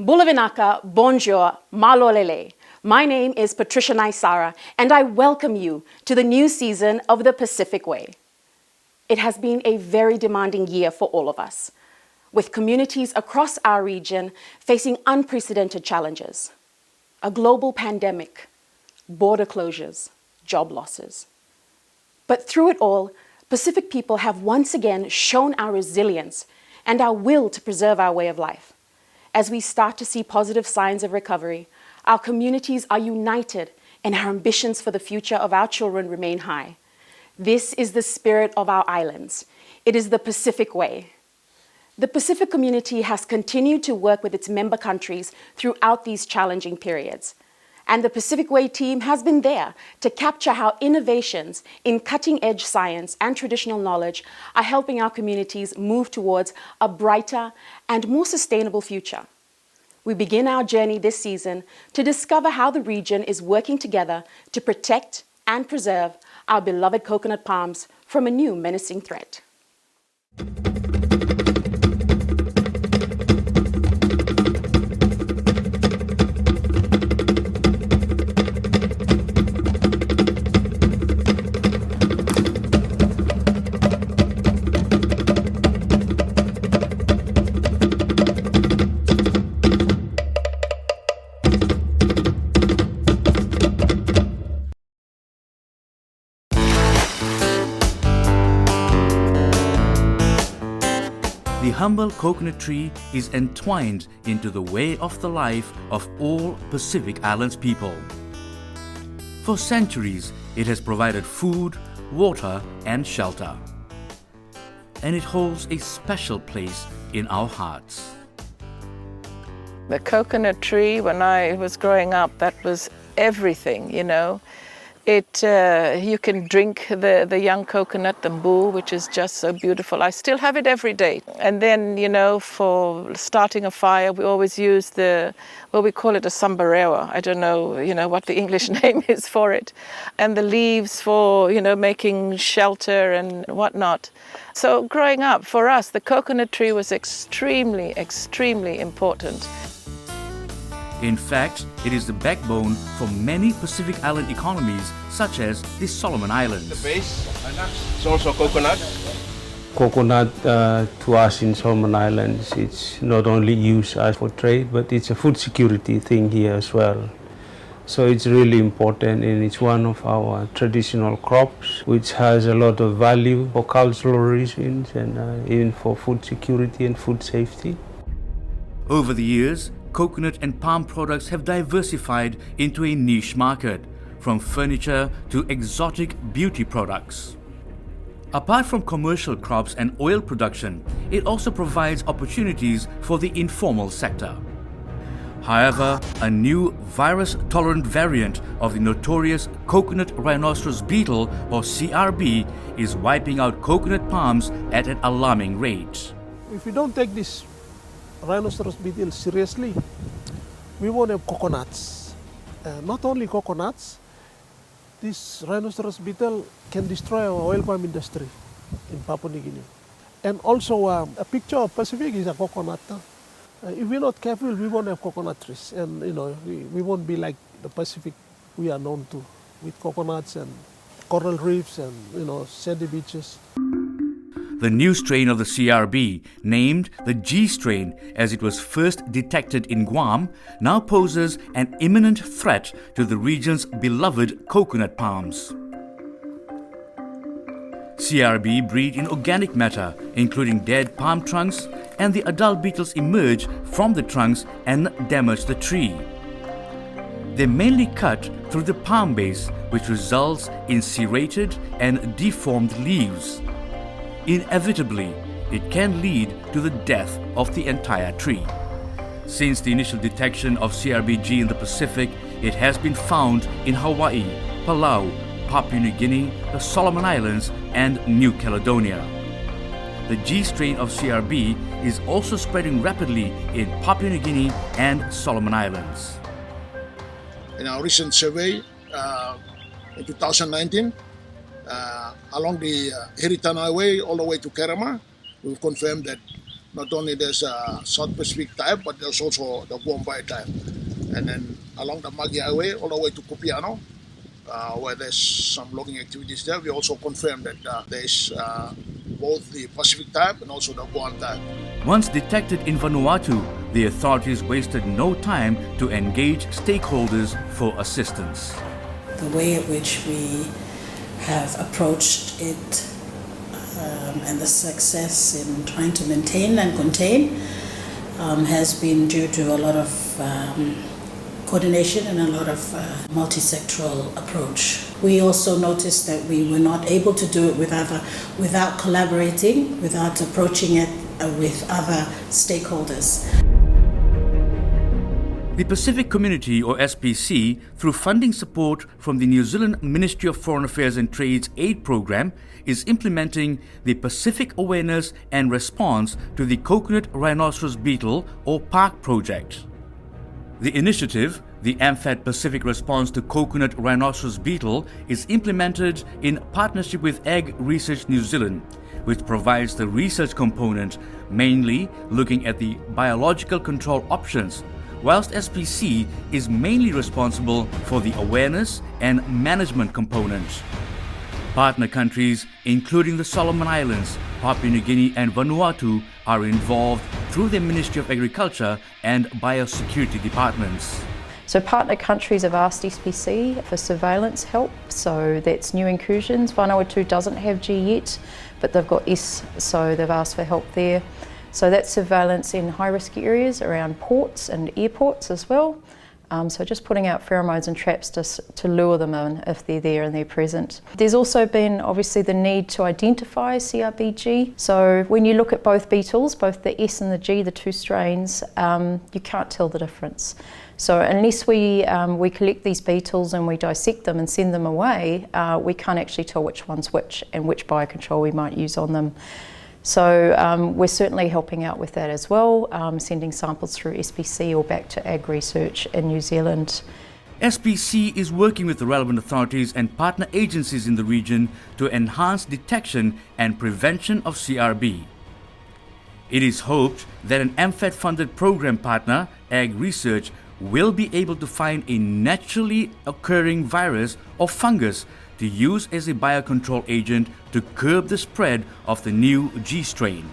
Bulavinaka, bonjour, malolele. My name is Patricia Naisara, and I welcome you to the new season of the Pacific Way. It has been a very demanding year for all of us, with communities across our region facing unprecedented challenges. A global pandemic, border closures, job losses. But through it all, Pacific people have once again shown our resilience and our will to preserve our way of life. As we start to see positive signs of recovery, our communities are united and our ambitions for the future of our children remain high. This is the spirit of our islands. It is the Pacific Way. The Pacific community has continued to work with its member countries throughout these challenging periods. And the Pacific Way team has been there to capture how innovations in cutting-edge science and traditional knowledge are helping our communities move towards a brighter and more sustainable future. We begin our journey this season to discover how the region is working together to protect and preserve our beloved coconut palms from a new menacing threat. The humble coconut tree is entwined into the way of the life of all Pacific Islands people. For centuries, it has provided food, water, and shelter. And it holds a special place in our hearts. The coconut tree, when I was growing up, that was everything, you know. You can drink the young coconut, the mbu, which is just so beautiful. I still have it every day. And then, you know, for starting a fire, we always use we call it a sambarero. I don't know, you know, what the English name is for it. And the leaves for, you know, making shelter and whatnot. So growing up, for us, the coconut tree was extremely, extremely important. In fact, it is the backbone for many Pacific Island economies, such as the Solomon Islands. The base is also coconut. Coconut to us in Solomon Islands, it's not only used as for trade, but it's a food security thing here as well. So it's really important, and it's one of our traditional crops, which has a lot of value for cultural reasons and even for food security and food safety. Over the years, coconut and palm products have diversified into a niche market, from furniture to exotic beauty products. Apart from commercial crops and oil production, it also provides opportunities for the informal sector. However, a new virus-tolerant variant of the notorious coconut rhinoceros beetle, or CRB, is wiping out coconut palms at an alarming rate. If we don't take this rhinoceros beetle seriously, we won't have coconuts. Not only coconuts, this rhinoceros beetle can destroy our oil palm industry in Papua New Guinea. And also a picture of Pacific is a coconut. If we're not careful, we won't have coconut trees, and you know, we won't be like the Pacific we are known to, with coconuts and coral reefs and, you know, sandy beaches. The new strain of the CRB, named the G strain as it was first detected in Guam, now poses an imminent threat to the region's beloved coconut palms. CRB breed in organic matter, including dead palm trunks, and the adult beetles emerge from the trunks and damage the tree. They mainly cut through the palm base, which results in serrated and deformed leaves. Inevitably, it can lead to the death of the entire tree. Since the initial detection of CRBG in the Pacific, it has been found in Hawaii, Palau, Papua New Guinea, the Solomon Islands, and New Caledonia. The G strain of CRB is also spreading rapidly in Papua New Guinea and Solomon Islands. In our recent survey in 2019, along the Hiritana Way all the way to Kerama, we've confirmed that Not only there's a South Pacific type, but there's also the Bombay type. And then along the Magi Highway all the way to Kupiano, where there's some logging activities there, we also confirmed that there's both the Pacific type and also the Guam type. Once detected in Vanuatu, the authorities wasted no time to engage stakeholders for assistance. The way in which we have approached it and the success in trying to maintain and contain has been due to a lot of coordination and a lot of multi-sectoral approach. We also noticed that we were not able to do it without collaborating, without approaching it with other stakeholders. The Pacific Community, or SPC, through funding support from the New Zealand Ministry of Foreign Affairs and Trade's aid program, is implementing the Pacific Awareness and Response to the Coconut Rhinoceros Beetle, or PARC project. The initiative, the AMFAT Pacific Response to Coconut Rhinoceros Beetle, is implemented in partnership with Ag Research New Zealand, which provides the research component, mainly looking at the biological control options, whilst SPC is mainly responsible for the awareness and management components. Partner countries, including the Solomon Islands, Papua New Guinea and Vanuatu, are involved through the Ministry of Agriculture and Biosecurity departments. So partner countries have asked SPC for surveillance help, so that's new incursions. Vanuatu doesn't have G yet, but they've got S, so they've asked for help there. So that's surveillance in high-risk areas around ports and airports as well. So just putting out pheromones and traps to lure them in if they're there and they're present. There's also been obviously the need to identify CRBG. So when you look at both beetles, both the S and the G, the two strains, you can't tell the difference. So unless we collect these beetles and we dissect them and send them away, we can't actually tell which one's which and which biocontrol we might use on them. So we're certainly helping out with that as well, sending samples through SPC or back to Ag Research in New Zealand. SPC is working with the relevant authorities and partner agencies in the region to enhance detection and prevention of CRB. It is hoped that an AMFAT-funded program partner, Ag Research, will be able to find a naturally occurring virus or fungus to use as a biocontrol agent to curb the spread of the new G strain.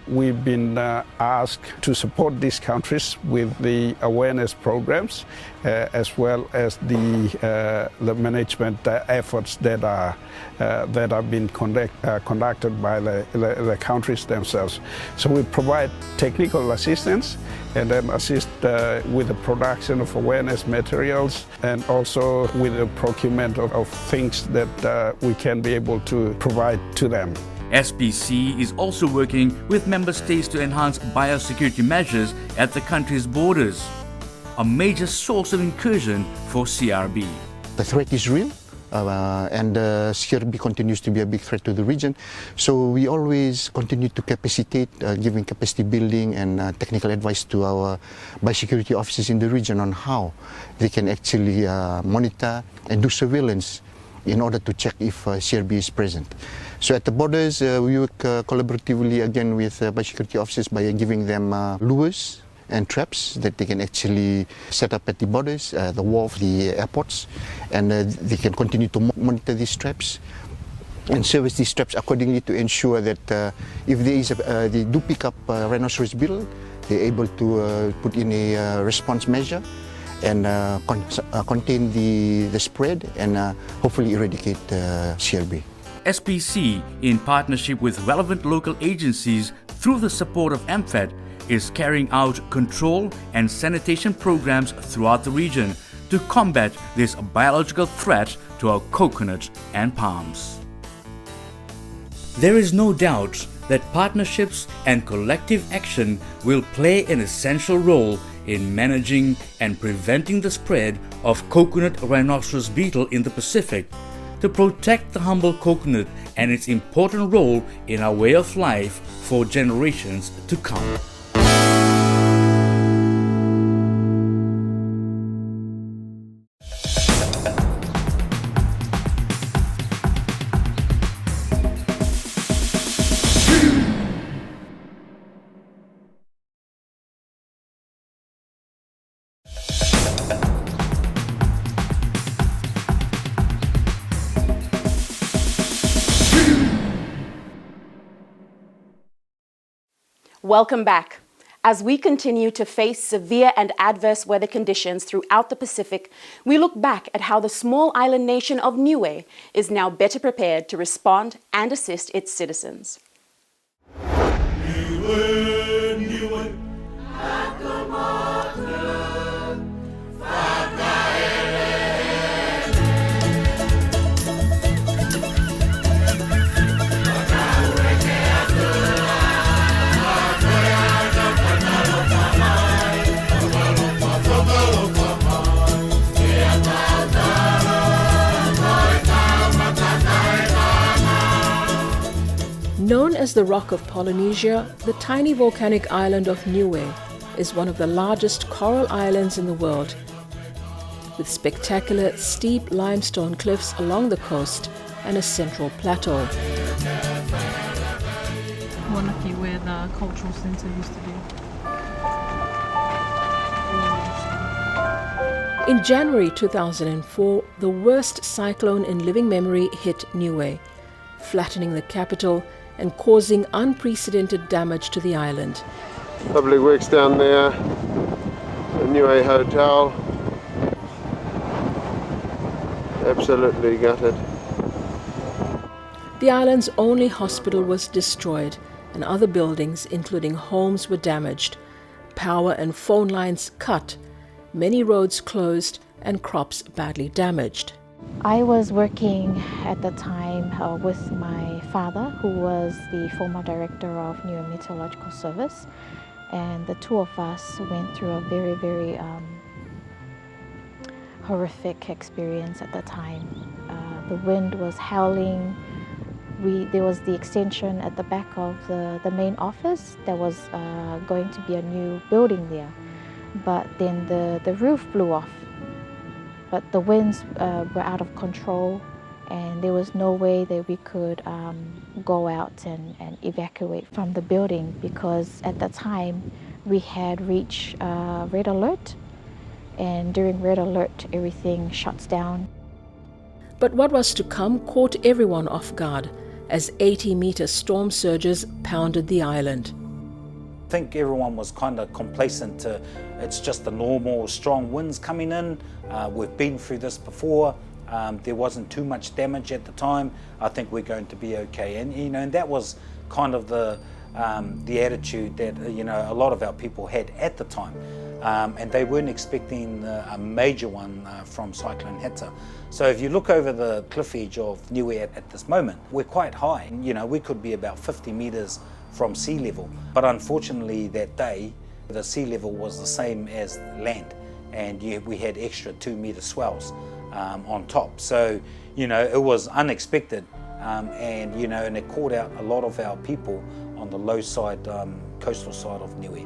We've been asked to support these countries with the awareness programs as well as the management efforts that are being conducted by the countries themselves. So we provide technical assistance and then assist with the production of awareness materials and also with the procurement of things that we can be able to provide to them. SPC is also working with member states to enhance biosecurity measures at the country's borders, a major source of incursion for CRB. The threat is real, and CRB continues to be a big threat to the region. So we always continue to capacitate, giving capacity building and technical advice to our biosecurity officers in the region on how they can actually monitor and do surveillance in order to check if CRB is present. So at the borders, we work collaboratively again with biosecurity officers by giving them lures and traps that they can actually set up at the borders, the wharf, the airports, and they can continue to monitor these traps and service these traps accordingly to ensure that if there is they do pick up rhinoceros beetle, they're able to put in a response measure and contain the spread and hopefully eradicate CRB. SPC, in partnership with relevant local agencies through the support of AMFAT, is carrying out control and sanitation programs throughout the region to combat this biological threat to our coconut and palms. There is no doubt that partnerships and collective action will play an essential role in managing and preventing the spread of coconut rhinoceros beetle in the Pacific, to protect the humble coconut and its important role in our way of life for generations to come. Welcome back. As we continue to face severe and adverse weather conditions throughout the Pacific, we look back at how the small island nation of Niue is now better prepared to respond and assist its citizens. Known as the Rock of Polynesia, the tiny volcanic island of Niue is one of the largest coral islands in the world, with spectacular steep limestone cliffs along the coast and a central plateau. We're lucky where the cultural centre used to be. In January 2004, the worst cyclone in living memory hit Niue, flattening the capital and causing unprecedented damage to the island. Public works down there, the Niue Hotel, absolutely gutted. The island's only hospital was destroyed, and other buildings, including homes, were damaged. Power and phone lines cut, many roads closed, and crops badly damaged. I was working at the time with my father, who was the former director of Niue Meteorological Service, and the two of us went through a very horrific experience at the time. The wind was howling. There was the extension at the back of the main office. There was going to be a new building there, but then the roof blew off. But the winds were out of control, and there was no way that we could go out and evacuate from the building, because at that time we had reached red alert, and during red alert everything shuts down. But what was to come caught everyone off guard as 80-meter storm surges pounded the island. I think everyone was kind of complacent to it's just the normal strong winds coming in. We've been through this before. There wasn't too much damage at the time. I think we're going to be okay. And and that was kind of the attitude that a lot of our people had at the time. And they weren't expecting a major one from Cyclone Heta. So if you look over the cliff edge of Niue at this moment, we're quite high. We could be about 50 meters from sea level. But unfortunately that day, the sea level was the same as land, and we had extra 2-meter swells on top. So, it was unexpected, and it caught out a lot of our people on the low side, coastal side of Niue.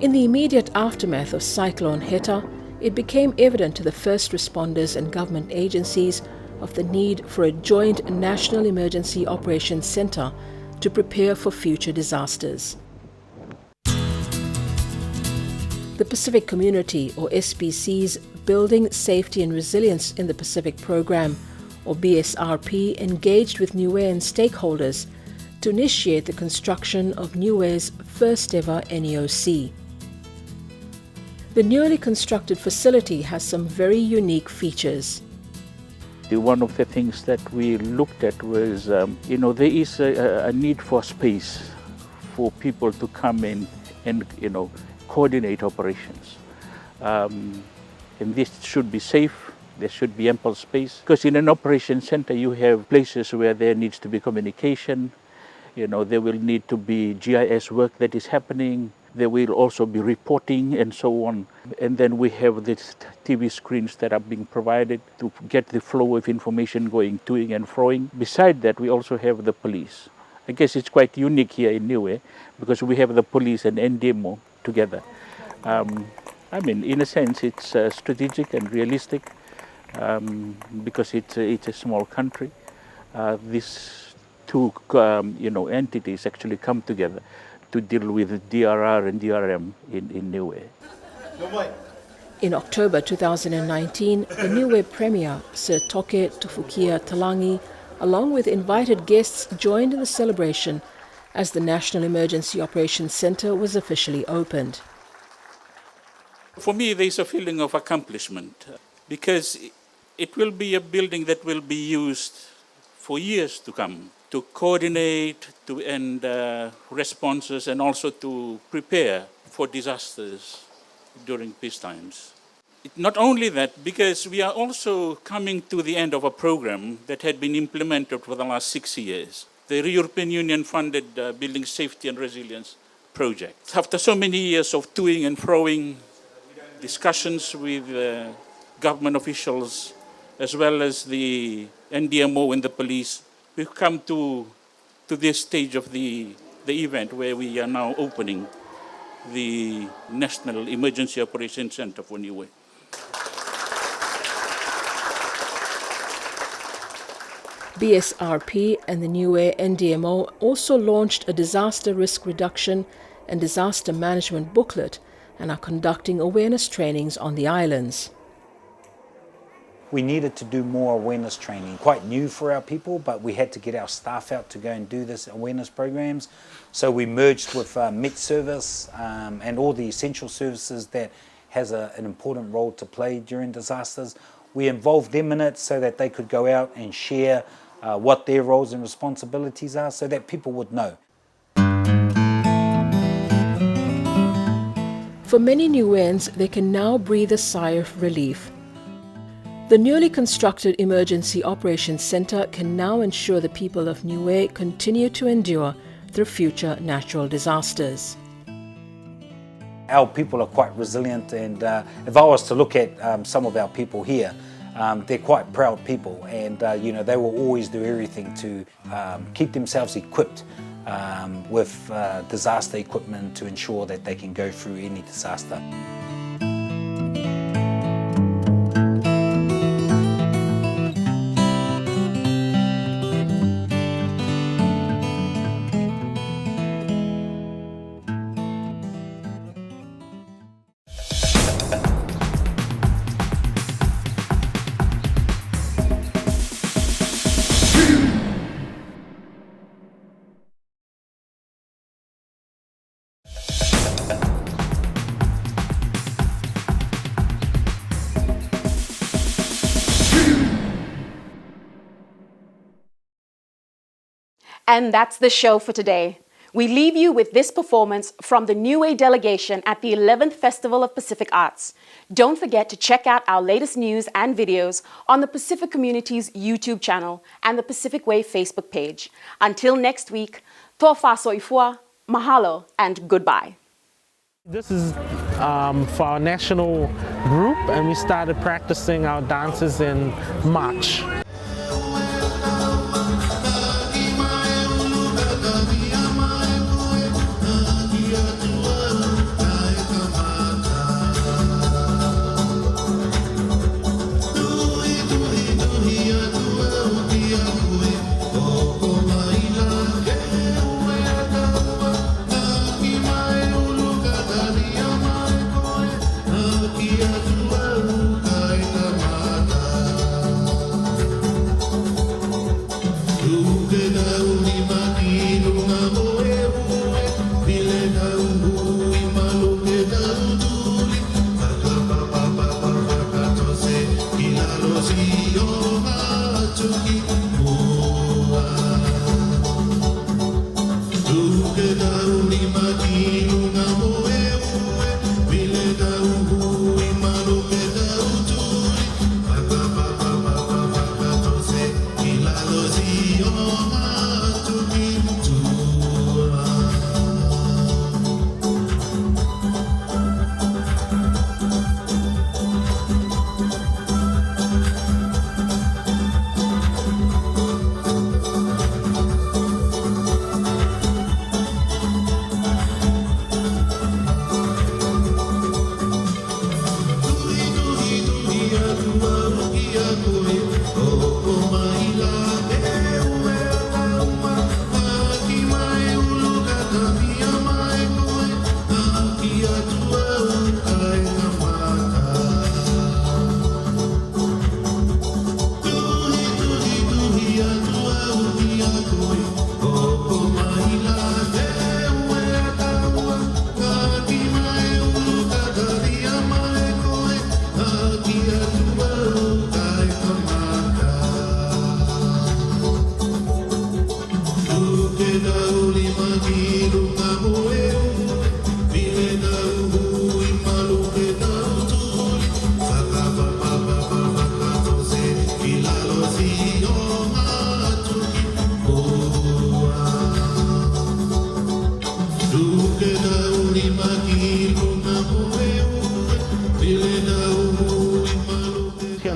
In the immediate aftermath of Cyclone Heta, it became evident to the first responders and government agencies of the need for a joint National Emergency Operations Centre to prepare for future disasters. The Pacific Community, or SPC's Building Safety and Resilience in the Pacific Program, or BSRP, engaged with Niuean stakeholders to initiate the construction of Niue's first ever NEOC. The newly constructed facility has some very unique features. One of the things that we looked at was, there is a need for space for people to come in and, coordinate operations. And this should be safe, there should be ample space. Because in an operation center, you have places where there needs to be communication, there will need to be GIS work that is happening. There will also be reporting and so on. And then we have these TV screens that are being provided to get the flow of information going to and froing. Beside that, we also have the police. I guess it's quite unique here in Niue because we have the police and NDMO together. In a sense, it's strategic and realistic because it's a small country. These two, entities actually come together to deal with DRR and DRM in Niue. In October 2019, the Niue Premier, Sir Toke Tufukia Talangi, along with invited guests, joined in the celebration as the National Emergency Operations Centre was officially opened. For me, there's a feeling of accomplishment because it will be a building that will be used for years to come to coordinate and responses and also to prepare for disasters during peace times. Not only that, because we are also coming to the end of a program that had been implemented for the last 6 years, the European Union funded Building Safety and Resilience project. After so many years of toing and froing, discussions with government officials as well as the NDMO and the police, we've come to this stage of the event where we are now opening the National Emergency Operations Center for Niue. BSRP and the Niue NDMO also launched a disaster risk reduction and disaster management booklet and are conducting awareness trainings on the islands. We needed to do more awareness training, quite new for our people, but we had to get our staff out to go and do this awareness programs. So we merged with Met Service and all the essential services that has an important role to play during disasters. We involved them in it so that they could go out and share what their roles and responsibilities are so that people would know. For many Niueans, they can now breathe a sigh of relief. The newly constructed Emergency Operations Centre can now ensure the people of Niue continue to endure through future natural disasters. Our people are quite resilient, and if I was to look at some of our people here, they're quite proud people, and they will always do everything to keep themselves equipped with disaster equipment to ensure that they can go through any disaster. And that's the show for today. We leave you with this performance from the Niue delegation at the 11th Festival of Pacific Arts. Don't forget to check out our latest news and videos on the Pacific Community's YouTube channel and the Pacific Way Facebook page. Until next week, tofa soifua, mahalo, and goodbye. This is for our national group, and we started practicing our dances in March.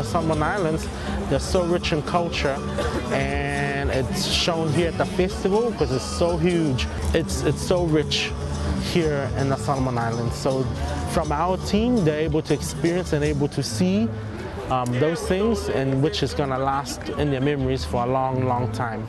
the Solomon Islands, they're so rich in culture, and it's shown here at the festival because it's so huge. It's so rich here in the Solomon Islands. So from our team, they're able to experience and able to see those things, and which is going to last in their memories for a long, long time.